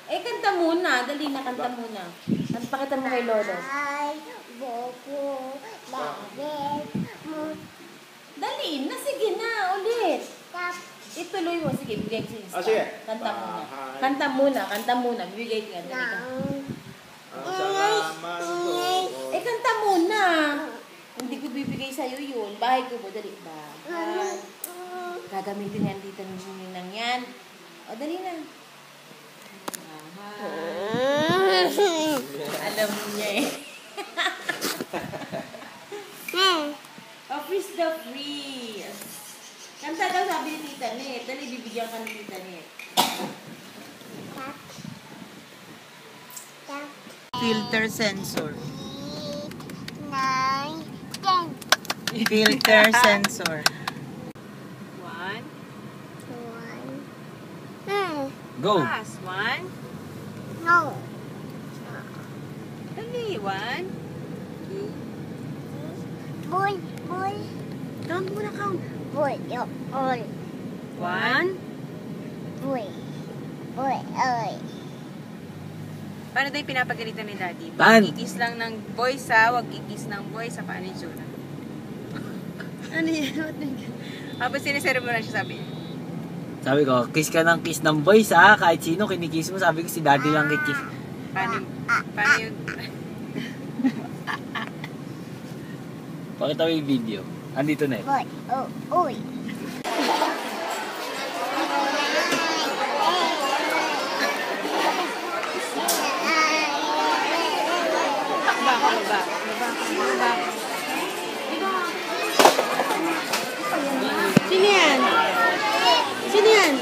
Eh, kanta muna. Dali na, kanta muna. Pakita mo kay Lolo. Dali na, sige na, ulit. Ituloy mo, sige, bigay ko sa sige. Kanta muna. Kanta muna, kanta muna. Bibigay ka, dali ka. Eh, kanta muna. Hindi ko bibigay sa'yo yun. Bahay ko po, dali ba? Gagamitin yan dito ng yan. O, dali na. Alam niya eh. Oh, freeze the freeze. Kanta daw sabi ni Tita Net. Dali, bibigyan ka ni Tita Net. Filter sensor. 9, 10. Filter sensor. 1. 1. Go! Pass. 1. No. Dali. 1. 2. Boy, boy. Count muna, count. Boy, all. 1. Boy. Boy, all. Paano tayo pinapagalitan ni Daddy? Pan. Kikis lang ng boys ha, wag kikis ng boys sa paano yung Jonah? Ano yan? Habang sinisero mo na siya sabi. Sabi ko, kiss ka ng kiss ng boys ha. Kahit sino kinikiss mo, sabi ko si daddy lang kikiss. Paano yung... Pakita mo yung video. Andito na eh. Boy, oh, oy. Sino yan? Sino yan?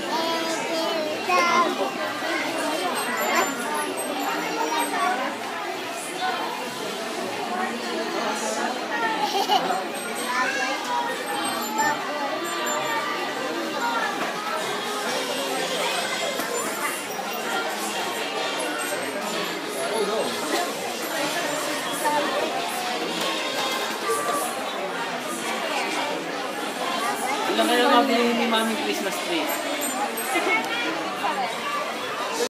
Ilang kayo nga bilhin ni Mami Christmas tree?